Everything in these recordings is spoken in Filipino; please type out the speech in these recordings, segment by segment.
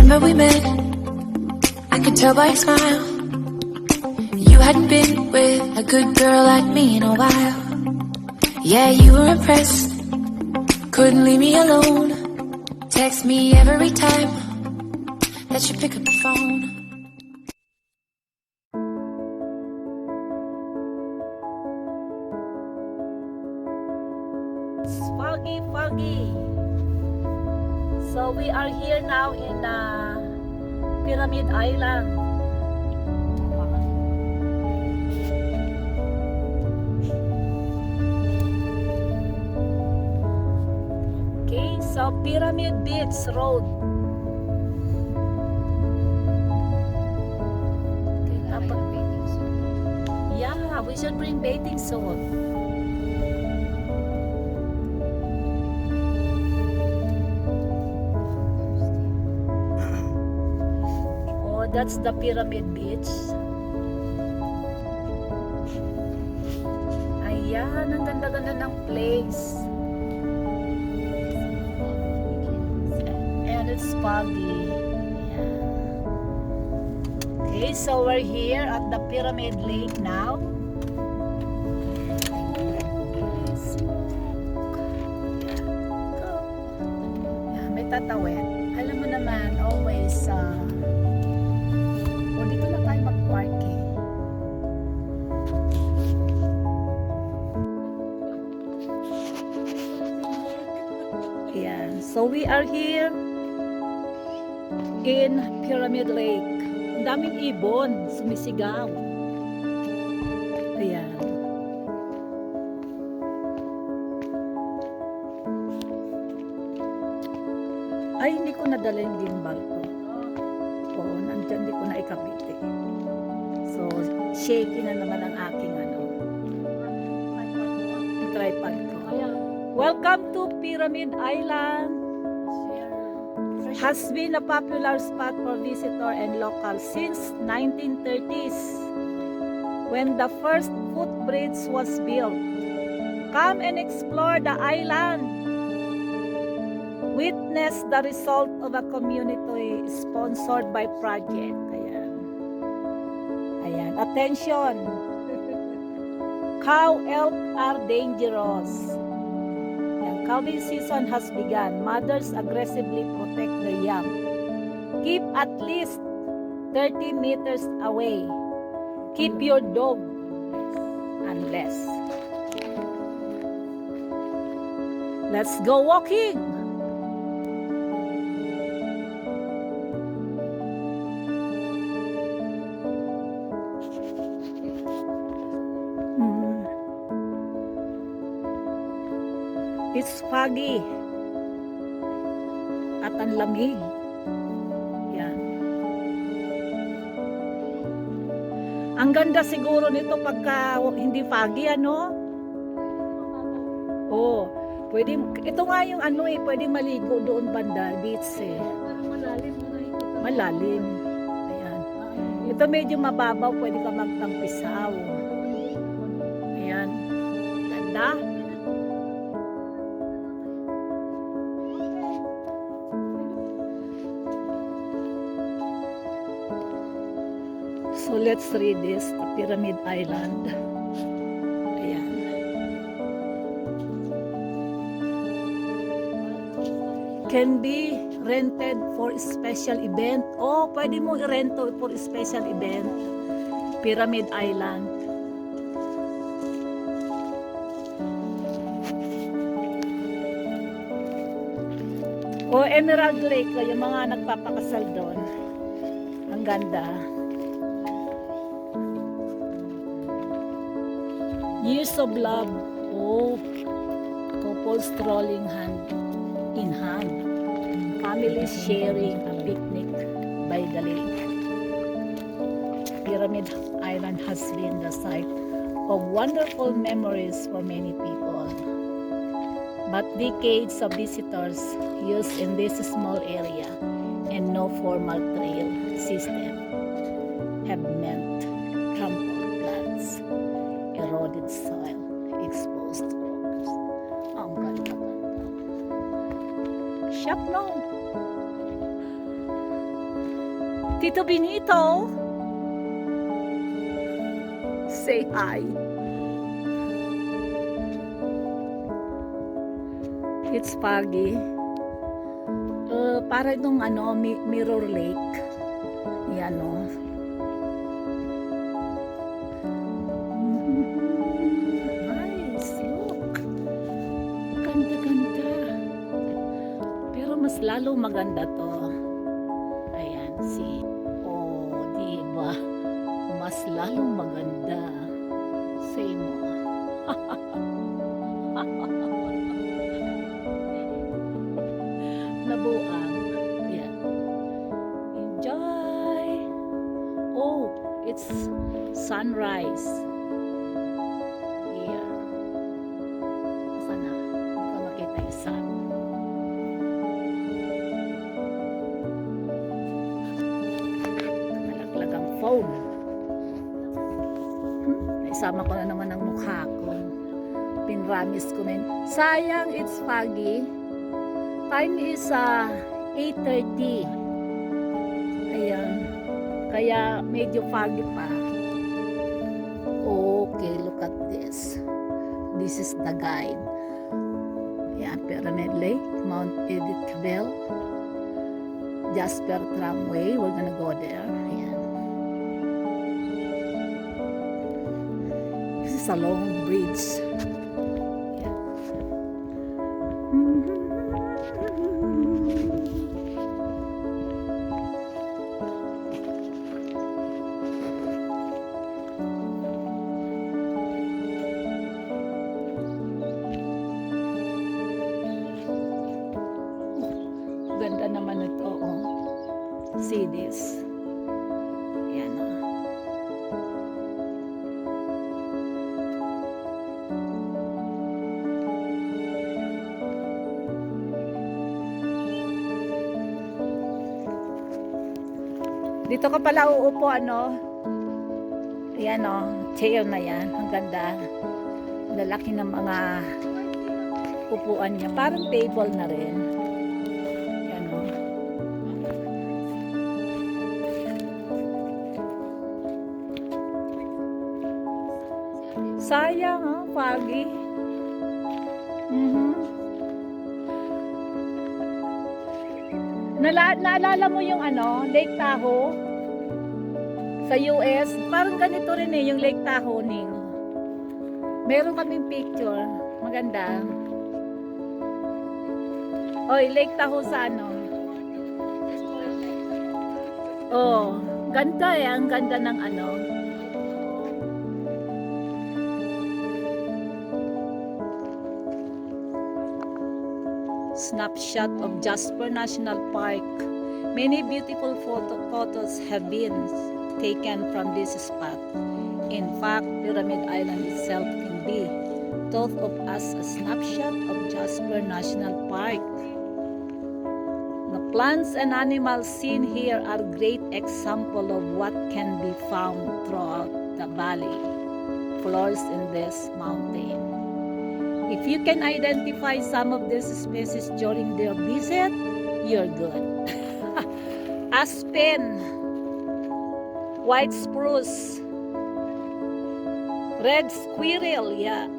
remember we met, I could tell by your smile. You hadn't been with a good girl like me in a while. Yeah, you were impressed, couldn't leave me alone. Text me every time that you pick up the phone. It's foggy. So we are here now in Pyramid Island. Okay, so Pyramid Beach Road. Yeah, we should bring bathing suit. That's the Pyramid Beach. Ayan, ang ganda-ganda ng place. And it's foggy. Ayan. Okay, so we're here at the Pyramid Lake now. Ayan, may tatawid. Alam mo naman, always dito na tayo mag-park eh. Ayan. So we are here in Pyramid Lake. Ang daming ibon sumisigaw. Ayan. Ay, hindi ko nadala yung gimbal ko. Oo, nandyan, hindi ko na ikabiti. So, shaky na naman ang aking tripod ko. Welcome to Pyramid Island. Has been a popular spot for visitor and locals since 1930s when the first footbridge was built. Come and explore the island. Witness the result of a community sponsored by project. Ayan. Ayan. Attention. Cow elk are dangerous. Ayan. Calving season has begun. Mothers aggressively protect their young. Keep at least 30 meters away. Keep your dog unless. Let's go walking. It's foggy at ang lamig. Yan. Ang ganda siguro nito pagka hindi foggy, ano? Oh, pwede, ito nga yung pwede maligo doon banda, beach eh. Malalim. Ayan. Ito medyo mababaw, pwede ka magtampisaw. Ayan. Ganda. So let's read this, the Pyramid Island. Ayan. Can be rented for special event. Oh, pwede mo i-rento for special event. Pyramid Island. O Emerald Lake, yung mga nagpapakasal doon. Ang ganda. Years of love. Oh, couples strolling hand in hand. Families sharing a picnic by the lake. Pyramid Island has been the site of wonderful memories for many people. But decades of visitors used in this small area and no formal trail system have meant trampled plants, eroded soil, exposed rocks. Ang ganda-ganda. Shop no. Tito Benito, say hi. It's foggy. Para itong Mirror Lake. Yan o. Nice, look. Ganda-ganda. Pero mas lalo maganda to. Ayan, see. Oh, diba? Mas lalong maganda. Say mo. Nabuang. Yeah. Enjoy. Oh, it's sunrise. Yeah. Sana. Hindi ko makita yung sun. Malaglag ang phone. Naisama ko na naman ang mukha ko. Pinramis ko na yun. Sayang, it's foggy. Time is 8:30. Ayan. Kaya medyo foggy pa. Okay, look at this. This is the guide. Ayan, Pyramid Lake, Mount Edith Cavell, Jasper Tramway. We're gonna go there. Ayan. This is a long bridge. Ganda naman ito, oh. See this. Yan, oh. Dito ka pala uupo, ano? Yan, oh. Chair na yan. Ang ganda. Lalaki ng mga upuan niya. Parang table na rin. Sayang, ha? Foggy. Naalala mo yung Lake Tahoe sa US? Parang ganito rin yung Lake Tahoe ning. Meron kaming picture. Maganda. Oy, Lake Tahoe sa Oh, ganda yan. Ganda ng snapshot of Jasper National Park. Many beautiful photos have been taken from this spot. In fact, Pyramid Island itself can be thought of as a snapshot of Jasper National Park. The plants and animals seen here are great example of what can be found throughout the valley floors in this mountain. If you can identify some of these species during their visit, you're good. Aspen, white spruce, red squirrel, yeah,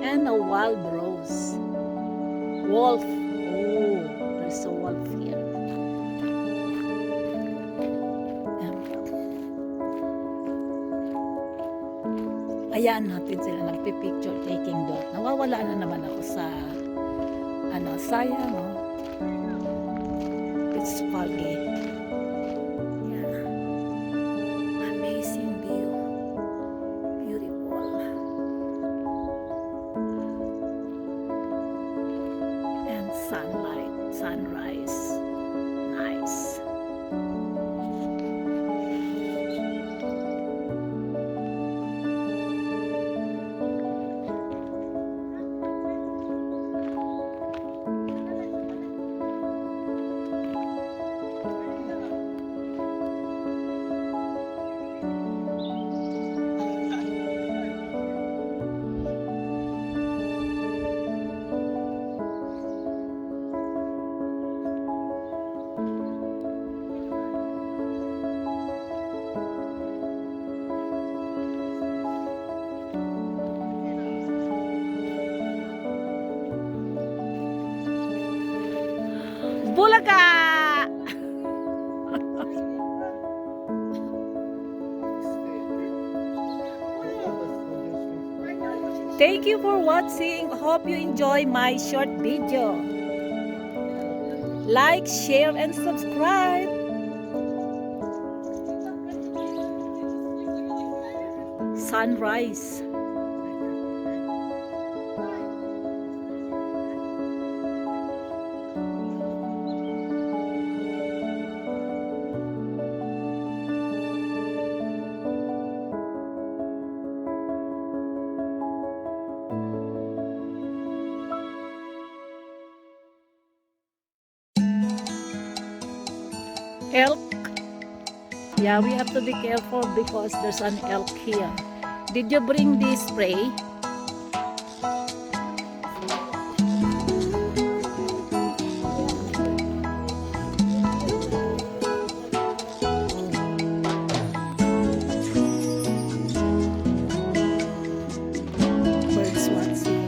and a wild rose. Wolf, oh, there's a wolf here. Ayan natin sila nagpipicture taking doon. Nawawala na naman ako sa sayang, no? It's foggy. Yeah. Amazing view. Beautiful. And sunlight, sunrise. Nice. Thank you for watching. Hope you enjoy my short video. Like, share, and subscribe. Sunrise. Elk. Yeah, we have to be careful because there's an elk here. Did you bring this spray? Birds watching.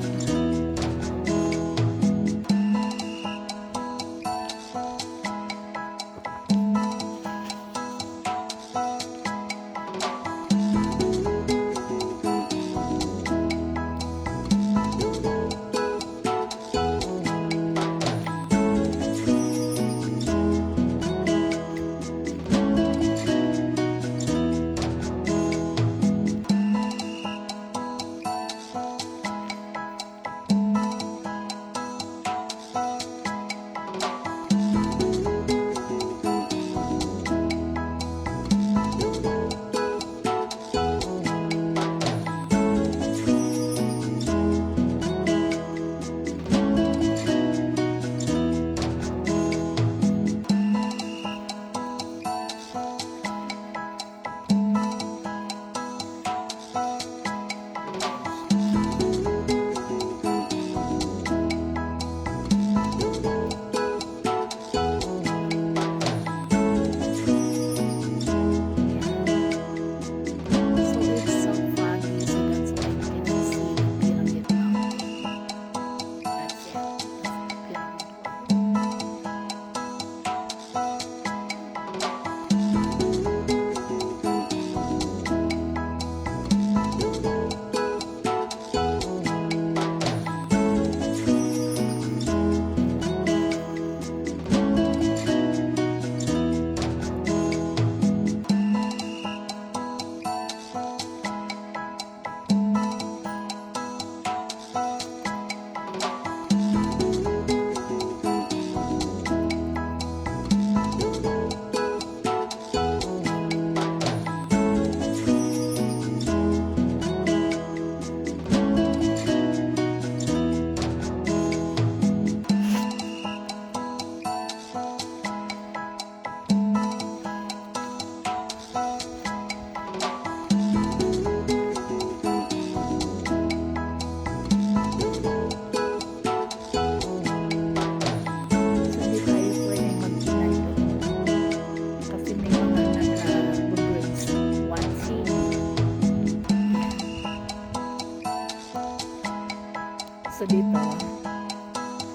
So dito,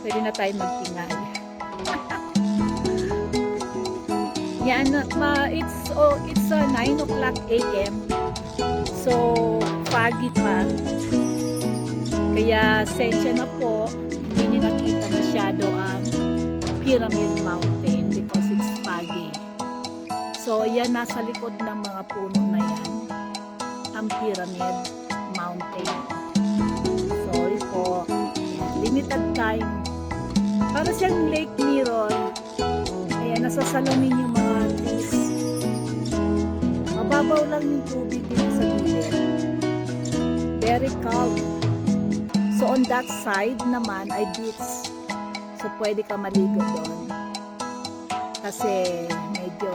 pwede na tayo magtingay. Yan, it's 9 o'clock a.m. So, foggy pa. Kaya, sensya na po, hindi nyo nakita masyado ang Pyramid Mountain because it's foggy. So, yan, nasa likod ng mga puno na yan, ang Pyramid Mountain. Sorry po. Limited time. Para siyang lake mirror. Ayan, nasasalamin yung mga trees. Mababaw lang yung tubig dito sa gilid. Very calm. So on that side naman ay beach. So pwede ka maligo doon. Kasi medyo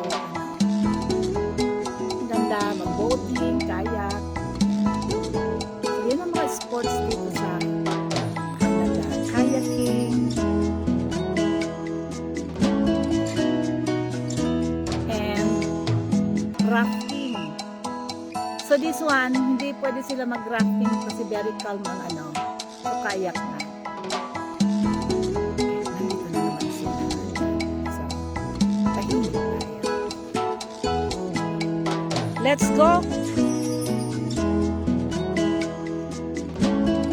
ganda, mag-boating, kayak. So yun ang mga sports dito sa Canada. Kayaking. And rafting. So this one, hindi pwede sila mag-rafting kasi very calm ang so kayak na. Nandito na naman sila. So, tahimik tayo. Let's go!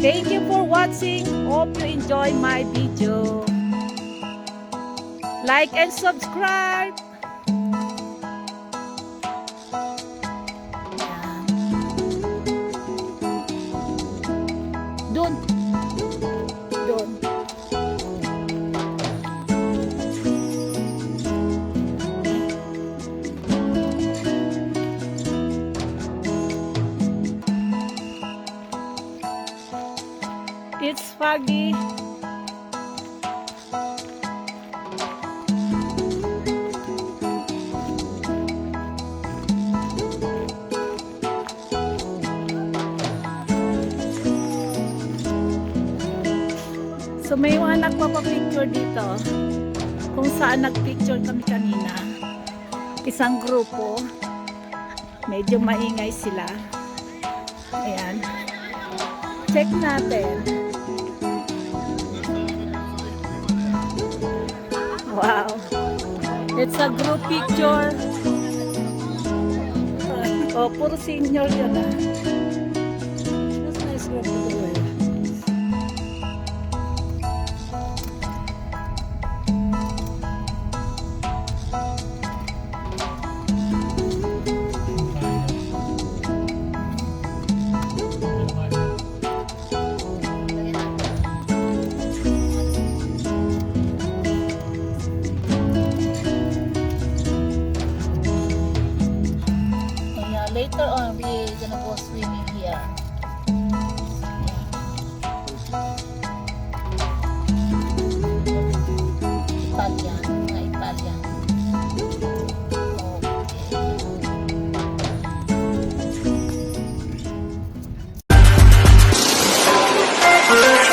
Thank you for watching. Hope you enjoy my video. Like and subscribe. Dun. Dun. It's foggy. So may mga nagpapapicture dito kung saan nagpicture kami kanina. Isang grupo. Medyo maingay sila. Ayan. Check natin. Wow. It's a group picture. Oh, puro senior yun ah. That's nice group to do it. Later on, we're gonna go swimming here. Italian, mga Italian. Okay.